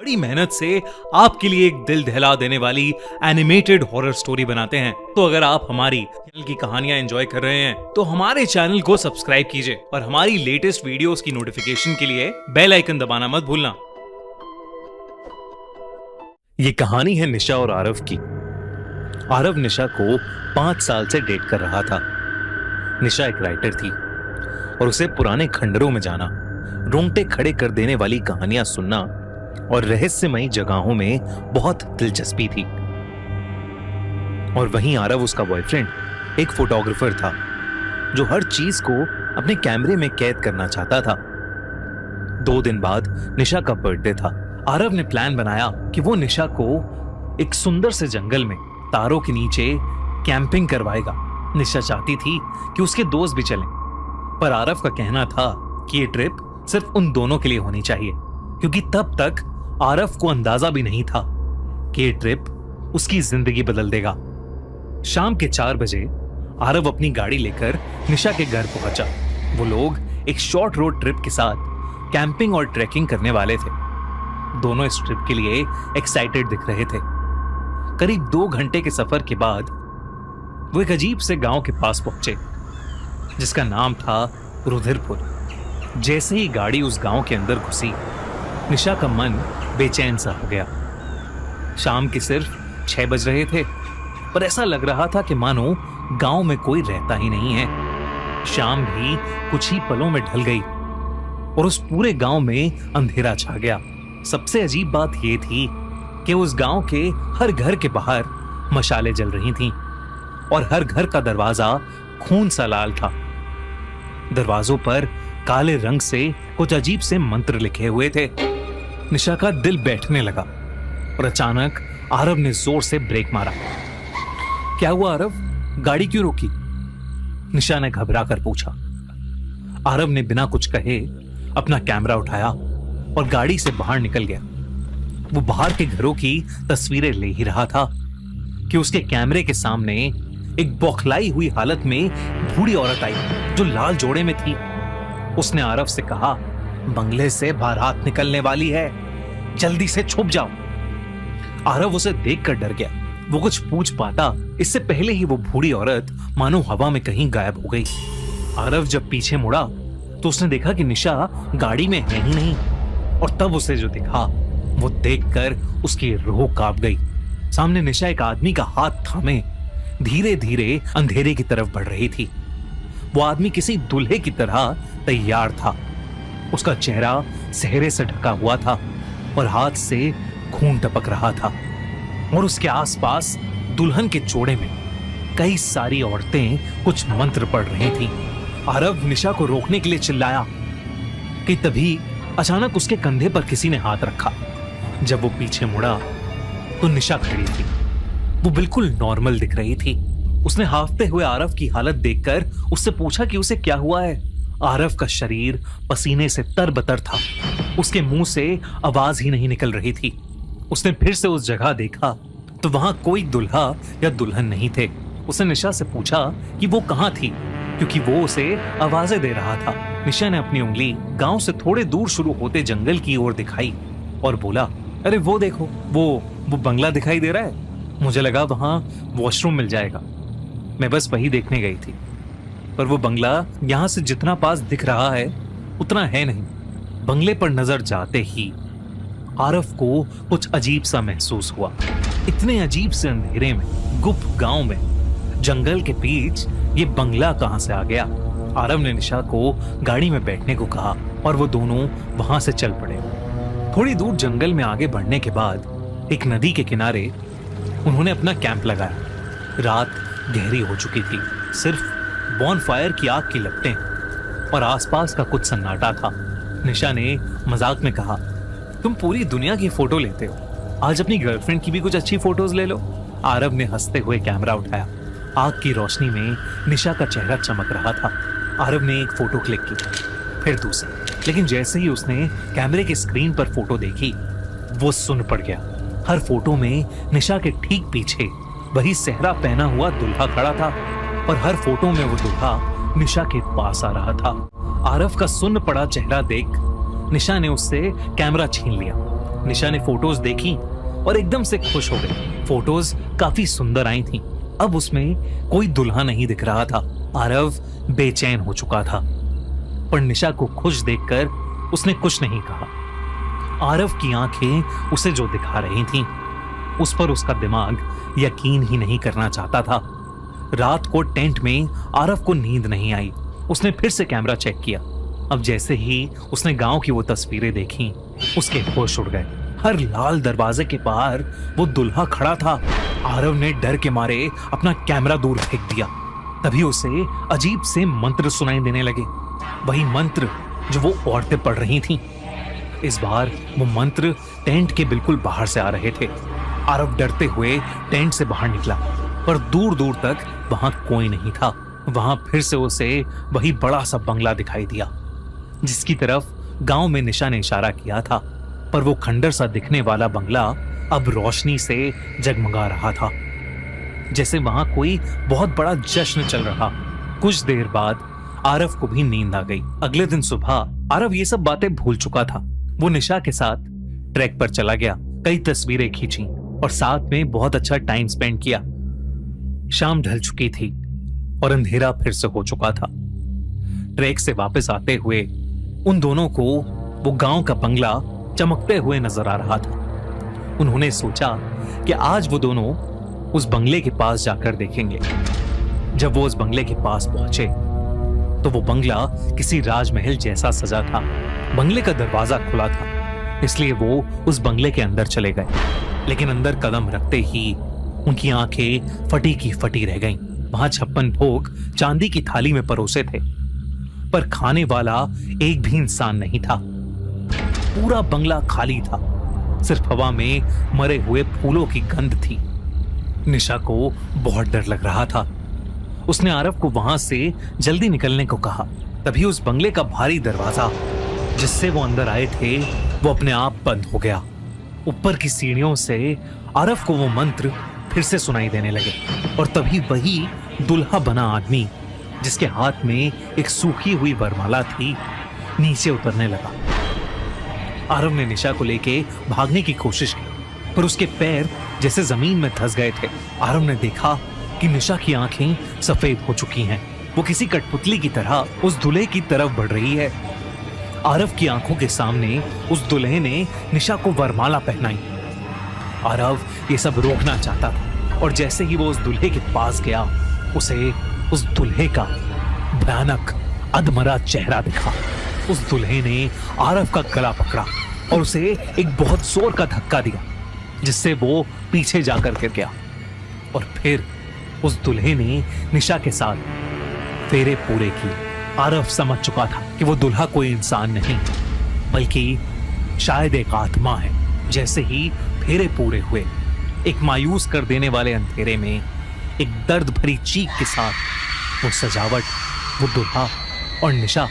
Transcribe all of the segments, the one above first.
बड़ी मेहनत से आपके लिए एक दिल दहला देने वाली एनिमेटेड हॉरर स्टोरी बनाते हैं। तो अगर आप हमारी चैनल की कहानियां एंजॉय कर रहे हैं तो हमारे चैनल को सब्सक्राइब कीजिए और हमारी लेटेस्ट वीडियोस की नोटिफिकेशन के लिए बेल आइकन दबाना मत भूलना। ये कहानी है निशा और आरव की। आरव निशा को 5 साल से डेट कर रहा था। निशा एक राइटर थी और उसे पुराने खंडरों में जाना, रोंगटे खड़े कर देने वाली कहानियां सुनना और रहस्यमयी जगहों में बहुत दिलचस्पी थी। और वहीं आरव, उसका बॉयफ्रेंड, एक फोटोग्राफर था जो हर चीज को अपने कैमरे में कैद करना चाहता था। 2 दिन बाद निशा का बर्थडे था। आरव ने प्लान बनाया कि वो निशा को एक सुंदर से जंगल में तारों के नीचे कैंपिंग करवाएगा। निशा चाहती थी कि उसके दोस्त भी चलें, पर आरव का कहना था कि ये ट्रिप सिर्फ उन दोनों के लिए होनी चाहिए, क्योंकि तब तक आरव को अंदाजा भी नहीं था कि ये ट्रिप उसकी जिंदगी बदल देगा। शाम के 4 बजे आरव अपनी गाड़ी लेकर निशा के घर पहुंचा। वो लोग एक शॉर्ट रोड ट्रिप के साथ कैंपिंग और ट्रैकिंग करने वाले थे। दोनों इस ट्रिप के लिए एक्साइटेड दिख रहे थे। करीब 2 घंटे के सफर के बाद वो एक अजीब से गांव के पास पहुंचे जिसका नाम था रुधिरपुर। जैसे ही गाड़ी उस गांव के अंदर घुसी, निशा का मन बेचैन सा हो गया। शाम के सिर्फ 6 बज रहे थे, पर ऐसा लग रहा था कि मानो गांव में कोई रहता ही नहीं है। शाम भी कुछ ही पलों में ढल गई और उस पूरे गांव में अंधेरा छा गया। सबसे अजीब बात यह थी कि उस गांव के हर घर के बाहर मशालें जल रही थीं और हर घर का दरवाजा खून सा लाल था। दरवाजों पर काले रंग से कुछ अजीब से मंत्र लिखे हुए थे। निशा का दिल बैठने लगा और अचानक आरव ने जोर से ब्रेक मारा। क्या हुआ आरव, गाड़ी क्यों रोकी? निशा ने घबरा कर पूछा। आरव ने बिना कुछ कहे अपना कैमरा उठाया और गाड़ी से बाहर निकल गया। वो बाहर के घरों की तस्वीरें ले ही रहा था कि उसके कैमरे के सामने एक बौखलाई हुई हालत में बूढ़ी औरत आई जो लाल जोड़े में थी। उसने आरव से कहा, बंगले से बारात निकलने वाली है, जल्दी से छुप जाओ। आरव उसे देखकर डर गया। वो कुछ पूछ पाता इससे पहले ही वो बूढ़ी औरत मानो हवा में कहीं गायब हो गई। आरव जब पीछे मुड़ा तो उसने देखा कि निशा गाड़ी में है ही नहीं, और तब उसे जो दिखा वो देखकर उसकी रूह कांप गई। सामने निशा एक आदमी का हाथ थामे धीरे धीरे अंधेरे की तरफ बढ़ रही थी। वो आदमी किसी दूल्हे की तरह तैयार था। उसका चेहरा सेहरे से ढका हुआ था और हाथ से खून टपक रहा था, और उसके आसपास दुल्हन के जोड़े में कई सारी औरतें कुछ मंत्र पढ़ रही थीं। आरव निशा को रोकने के लिए चिल्लाया कि तभी अचानक उसके कंधे पर किसी ने हाथ रखा। जब वो पीछे मुड़ा तो निशा खड़ी थी। वो बिल्कुल नॉर्मल दिख रही थी। उसने हांफते हुए आरव की हालत देखकर उससे पूछा कि उसे क्या हुआ है। आरव का शरीर पसीने से तरबतर था। उसके मुंह से आवाज ही नहीं निकल रही थी। उसने फिर से उस जगह देखा तो वहां कोई दुल्हा या दुल्हन नहीं थे। उसने निशा से पूछा कि वो कहां थी, क्योंकि वो उसे आवाजें दे रहा था। निशा ने अपनी उंगली गांव से थोड़े दूर शुरू होते जंगल की ओर दिखाई और बोला, अरे वो देखो, वो बंगला दिखाई दे रहा है। मुझे लगा वहां वॉशरूम मिल जाएगा। मैं बस वही देखने गई थी, पर वो बंगला यहां से जितना पास दिख रहा है उतना है नहीं। बंगले पर नजर जाते ही आरव को कुछ अजीब सा महसूस हुआ। इतने अजीब से अंधेरे में, गुप्त गांव में, जंगल के बीच ये बंगला कहां से आ गया? आरव ने निशा को गाड़ी में बैठने को कहा और वो दोनों वहां से चल पड़े। थोड़ी दूर जंगल में आगे बढ़ने के बाद एक नदी के किनारे उन्होंने अपना कैंप लगाया। रात गहरी हो चुकी थी। सिर्फ बॉनफायर की आग की लपटें और आसपास का कुछ सन्नाटा था। निशा ने मजाक में कहा, तुम पूरी दुनिया की फोटो लेते हो, आज अपनी गर्लफ्रेंड की भी कुछ अच्छी फोटोज ले लो। आरव ने हंसते हुए कैमरा उठाया। आग की रोशनी में निशा का चेहरा चमक रहा था। आरव ने एक फोटो क्लिक की, फिर दूसरी, लेकिन जैसे ही उसने कैमरे की स्क्रीन पर फोटो देखी वो सुन पड़ गया। हर फोटो में निशा के ठीक पीछे वही सेहरा पहना हुआ दुल्हा खड़ा था और हर फोटो में वो दुल्हा निशा के पास आ रहा था। आरव का सुन्न पड़ा चेहरा देख निशा ने उससे कैमरा छीन लिया। निशा ने फोटोज देखी और एकदम से खुश हो गई। फोटोज काफी सुंदर आई थीं। अब उसमें कोई दुल्हा नहीं दिख रहा था। आरव बेचैन हो चुका था, पर निशा को खुश देखकर उसने कुछ नहीं कहा। आरव की आंखें उसे जो दिखा रही थीं, उस पर उसका दिमाग यकीन ही नहीं करना चाहता था। रात को टेंट में आरव को नींद नहीं आई। उसने फिर से कैमरा चेक किया। अब जैसे ही उसने गांव की वो तस्वीरें देखी, उसके होश उड़ गए। हर लाल दरवाजे के बाहर वो दुल्हा खड़ा था। आरव ने डर के मारे अपना कैमरा दूर फेंक दिया। तभी उसे अजीब से मंत्र सुनाई देने लगे, वही मंत्र जो वो औरतें पढ़ रही थीं। इस बार वो मंत्र टेंट के बिल्कुल बाहर से आ रहे थे। आरव डरते हुए टेंट से बाहर निकला, पर दूर दूर तक वहां कोई नहीं था। वहां फिर से उसे वही बड़ा सा बंगला दिखाई दिया, जिसकी तरफ गांव में निशा ने इशारा किया था। पर वो खंडर सा दिखने वाला बंगला अब रोशनी से जगमगा रहा था, जैसे वहां कोई बहुत बड़ा जश्न चल रहा। कुछ देर बाद आरव को भी नींद आ गई। अगले दिन सुबह आरव ये सब बातें भूल चुका था। वो निशा के साथ ट्रैक पर चला गया, कई तस्वीरें खींची और साथ में बहुत अच्छा टाइम स्पेंड किया। शाम ढल चुकी थी और अंधेरा फिर से हो चुका था। ट्रैक से वापस आते हुए उन दोनों को वो गांव का बंगला चमकते हुए नजर आ रहा था। उन्होंने सोचा कि आज वो दोनों उस बंगले के पास जाकर देखेंगे। जब वो उस बंगले के पास पहुंचे तो वो बंगला किसी राजमहल जैसा सजा था। बंगले का दरवाजा खुला था, इसलिए वो उस बंगले के अंदर चले गए। लेकिन अंदर कदम रखते ही उनकी आंखें फटी की फटी रह गईं। वहां 56 भोग चांदी की थाली में परोसे थे, पर खाने वाला एक भी इंसान नहीं था। पूरा बंगला खाली था, सिर्फ हवा में मरे हुए फूलों की गंध थी। निशा को बहुत डर लग रहा था। उसने आरव को वहां से जल्दी निकलने को कहा। तभी उस बंगले का भारी दरवाजा जिससे वो अंदर आए थे, वो अपने आप बंद हो गया। ऊपर की सीढ़ियों से आरव को वो मंत्र फिर से सुनाई देने लगे और तभी वही दुल्हा बना आदमी, जिसके हाथ में एक सूखी हुई वरमाला थी, नीचे उतरने लगा। आरव ने निशा को लेके भागने की कोशिश की, पर उसके पैर जैसे जमीन में धंस गए थे। आरव ने देखा कि निशा की आंखें सफेद हो चुकी हैं। वो किसी कठपुतली की तरह उस दूल्हे की तरफ बढ़ रही है। आरव की आंखों के सामने उस दूल्हे ने निशा को वरमाला पहनाई। आरव ये सब रोकना चाहता था और जैसे ही वो उस दूल्हे के पास गया, उसे उस दूल्हे का भयानक अधमरा चेहरा दिखा। उस दूल्हे ने आरव का गला पकड़ा और उसे एक बहुत जोर का धक्का दिया, जिससे वो पीछे जाकर गिर गया। और फिर उस दूल्हे ने निशा के साथ फेरे पूरे किए। आरव समझ चुका था कि वो दूल्हा कोई इंसान नहीं, बल्कि शायद एक आत्मा है। जैसे ही फेरे पूरे हुए, एक मायूस कर देने वाले अंधेरे में एक दर्द भरी चीख के साथ वो सजावट, वो दूल्हा और निशा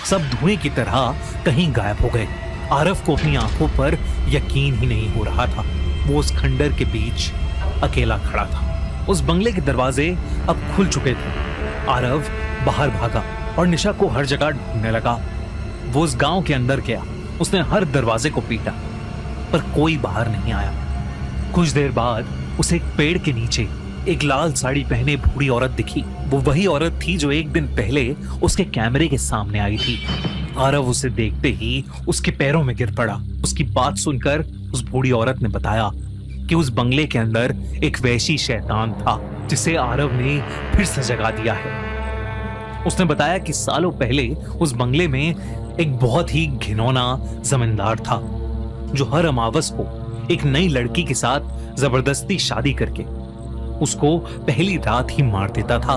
सब धुएं की तरह कहीं गायब हो गए। आरव को अपनी आंखों पर यकीन ही नहीं हो रहा था। वो उस खंडर के बीच अकेला खड़ा था। उस बंगले के दरवाजे अब खुल चुके थे। आरव बाहर भागा और निशा को हर जगह ढूंढने लगा। वो उस गांव के अंदर गया। उसने हर दरवाजे को पीटा, पर कोई बाहर नहीं आया। कुछ देर बाद उसे एक पेड़ के नीचे एक लाल साड़ी पहने बूढ़ी औरत दिखी। वो वही औरत थी जो एक दिन पहले उसके कैमरे के सामने आई थी। आरव उसे देखते ही उसके पैरों में गिर पड़ा। उसकी बात सुनकर उस बूढ़ी औरत ने बताया कि उस बंगले के अंदर एक वैशी शैतान था, जिसे आरव ने फिर से जगा दिया है। उसने बताया कि सालों पहले उस बंगले में एक बहुत ही घिनौना जमींदार था, जो हर अमावस को एक नई लड़की के साथ जबरदस्ती शादी करके उसको पहली रात ही मार देता था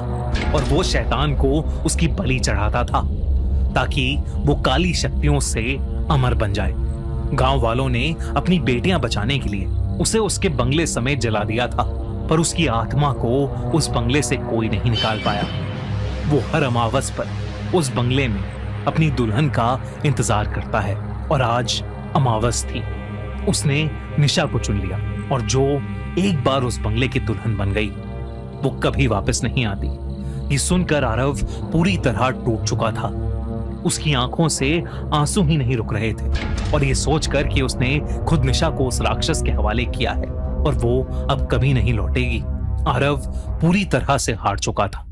और वो शैतान को उसकी बलि चढ़ाता था, ताकि वो काली शक्तियों से अमर बन जाए। गांव वालों ने अपनी बेटियां बचाने के लिए उसे उसके बंगले समेत जला दिया था, पर उसकी आत्मा को उस बंगले से कोई नहीं निकाल पाया। वो हर अमावस पर उस बंगले में अपनी दुल्हन का इंतजार करता है और आज अमावस थी। उसने निशा को चुन लिया और जो एक बार उस बंगले की दुल्हन बन गई, वो कभी वापस नहीं आती। ये सुनकर आरव पूरी तरह टूट चुका था। उसकी आंखों से आंसू ही नहीं रुक रहे थे, और ये सोचकर कि उसने खुद निशा को उस राक्षस के हवाले किया है और वो अब कभी नहीं लौटेगी, आरव पूरी तरह से हार चुका था।